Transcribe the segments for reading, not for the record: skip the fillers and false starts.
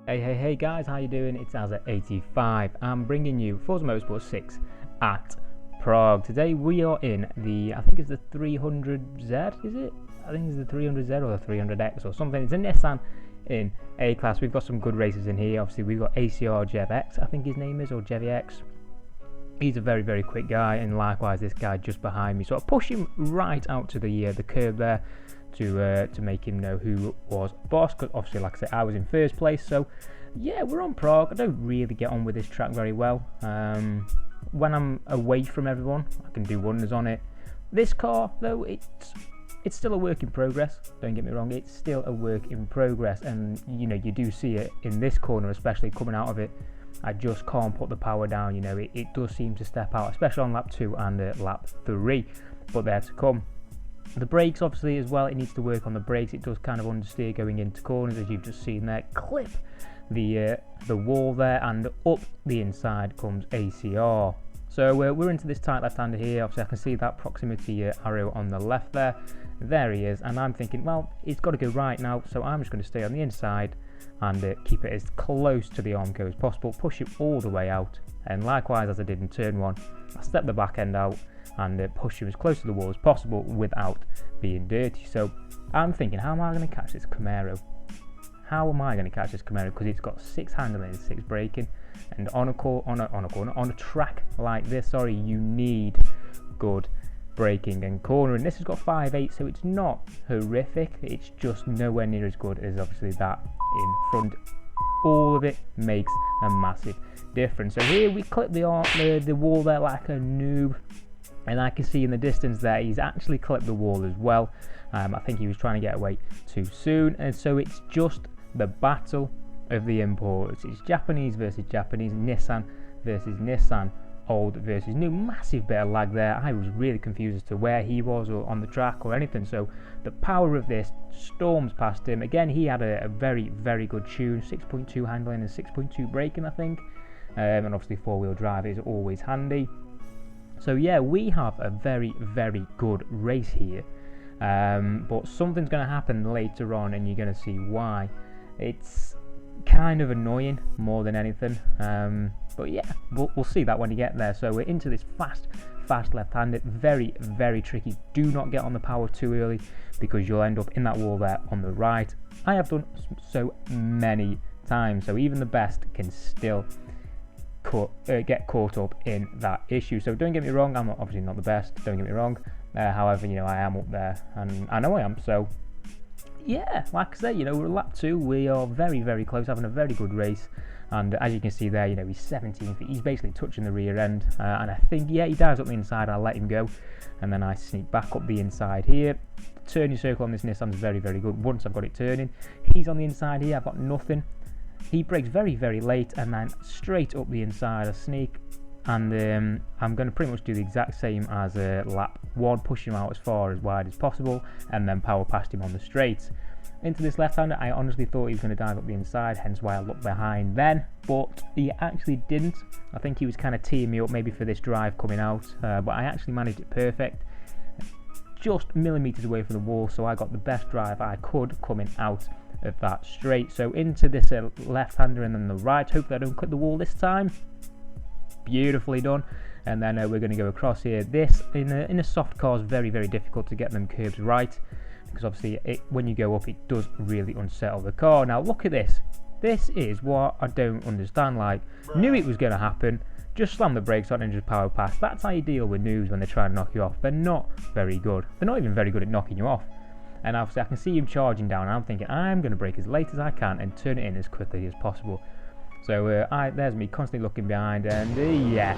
Hey guys, how you doing? It's Azza85. I'm bringing you Forza Motorsport 6 at Prague. Today we are in I think it's the 300Z, is it? I think it's the 300Z or the 300X or something. It's a Nissan in A-Class. We've got some good races in here. Obviously we've got ACR Jev X, I think his name is, or Jev X. He's a very quick guy, and likewise this guy just behind me. So I push him right out to the curb there to make him know who was boss, because obviously, like I said, I was in first place. So yeah, we're on Prague. I don't really get on with this track very well. When I'm away from everyone, I can do wonders on it. This car, though, it's still a work in progress. Don't get me wrong, it's still a work in progress, and you know, you do see it in this corner, especially coming out of it. I just can't put the power down. You know, it does seem to step out, especially on lap 2 and lap 3, but they're to come. The brakes, obviously, as well, it needs to work on the brakes. It does kind of understeer going into corners, as you've just seen there. Clip the wall there, and up the inside comes ACR. So we're into this tight left-hander here. Obviously, I can see that proximity arrow on the left there. There he is, and I'm thinking, well, it's got to go right now, so I'm just going to stay on the inside and keep it as close to the Armco as possible, push it all the way out, and likewise as I did in turn 1, I stepped the back end out and push him as close to the wall as possible without being dirty. So I'm thinking, how am I going to catch this Camaro? How am I going to catch this Camaro? Because it's got 6 handling and 6 braking, and on a track like this, you need good braking and cornering. This has got 5.8, so it's not horrific. It's just nowhere near as good as obviously that in front. All of it makes a massive difference. So here we clip the wall there like a noob, and I can see in the distance there he's actually clipped the wall as well. I think he was trying to get away too soon, and so it's just the battle of the imports. It's Japanese versus Japanese, Nissan versus Nissan, old versus new. Massive bit of lag there. I was really confused as to where he was or on the track or anything. So the power of this storms past him. Again, he had a very good tune, 6.2 handling and 6.2 braking, I think, and obviously 4-wheel drive is always handy. So yeah, we have a very good race here, but something's going to happen later on, and you're going to see why. It's kind of annoying more than anything, but yeah, we'll see that when you get there. So we're into this fast left-handed, very tricky. Do not get on the power too early, because you'll end up in that wall there on the right. I have done so many times, so even the best can still get caught up in that issue. So don't get me wrong, I'm obviously not the best, don't get me wrong. However, you know, I am up there, and I know I am. So yeah, like I say, you know, we're at lap 2. We are very close, having a very good race. And as you can see there, you know, he's 17 feet. He's basically touching the rear end. And I think, yeah, he dives up the inside. I let him go. And then I sneak back up the inside here. Turning circle on this Nissan is very good once I've got it turning. He's on the inside here. I've got nothing. He brakes very late, and then straight up the inside I sneak. And I'm going to pretty much do the exact same as lap 1, push him out as far as wide as possible, and then power past him on the straights. Into this left-hander, I honestly thought he was going to dive up the inside, hence why I looked behind then, but he actually didn't. I think he was kind of teeing me up maybe for this drive coming out, but I actually managed it perfect, just millimetres away from the wall, so I got the best drive I could coming out of that straight. So into this left-hander and then the right. Hopefully I don't clip the wall this time. Beautifully done. And then we're going to go across here. This in a soft car is very difficult to get them curves right, because obviously when you go up, it does really unsettle the car. Now look at this. This is what I don't understand. Like, knew it was going to happen, just slam the brakes on and just power past. That's how you deal with noobs when they try to knock you off. They're not very good. They're not even very good at knocking you off. And obviously I can see him charging down, and I'm thinking I'm going to brake as late as I can and turn it in as quickly as possible. So there's me constantly looking behind, and yeah,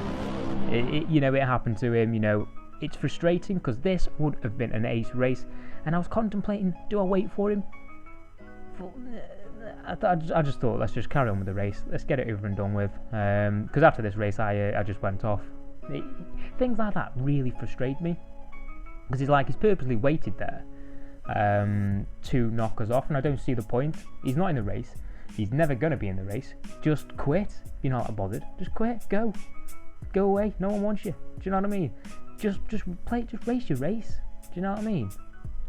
you know, it happened to him. You know, it's frustrating because this would have been an ace race, and I was contemplating, do I wait for him? I just thought, let's just carry on with the race. Let's get it over and done with. Because after this race, I just went off. Things like that really frustrate me, because he's purposely waited there to knock us off, and I don't see the point. He's not in the race. He's never going to be in the race. Just quit. If you're not bothered, just quit. Go away. No one wants you. Do you know what I mean? Just race your race. Do you know what I mean?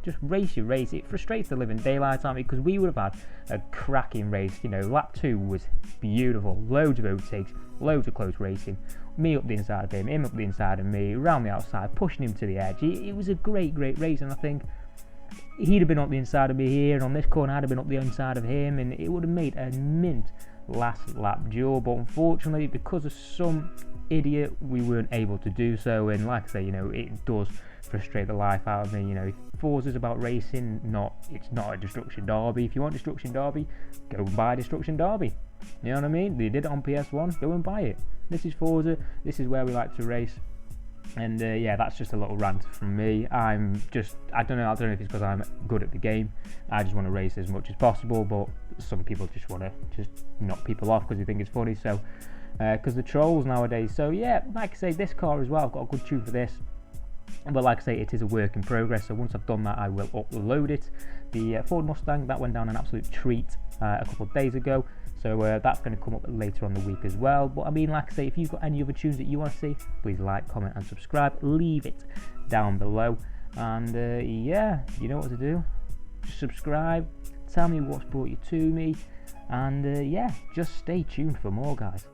just race your race. It frustrates the living daylights out of me, because we would have had a cracking race. You know, lap 2 was beautiful, loads of overtakes, loads of close racing, me up the inside of him up the inside of me, around the outside, pushing him to the edge. It was a great race, and I think he'd have been up the inside of me here, and on this corner I'd have been up the inside of him, and it would have made a mint last lap duel. But unfortunately, because of some idiot, we weren't able to do so. And like I say, you know, it does frustrate the life out of me. You know, Forza's about racing, it's not a Destruction Derby. If you want Destruction Derby, go and buy Destruction Derby. You know what I mean? They did it on PS1, go and buy it. This is Forza, this is where we like to race. And yeah, that's just a little rant from me. I don't know if it's because I'm good at the game. I just want to race as much as possible, but some people just want to just knock people off because they think it's funny. So because the trolls nowadays. So yeah, like I say, this car as well, I've got a good tune for this. But like I say, it is a work in progress, so once I've done that, I will upload it. The Ford Mustang, that went down an absolute treat a couple of days ago, so that's going to come up later on the week as well. But I mean, like I say, if you've got any other tunes that you want to see, please like, comment and subscribe. Leave it down below, and yeah, you know what to do. Just subscribe, tell me what's brought you to me, and yeah, just stay tuned for more, guys.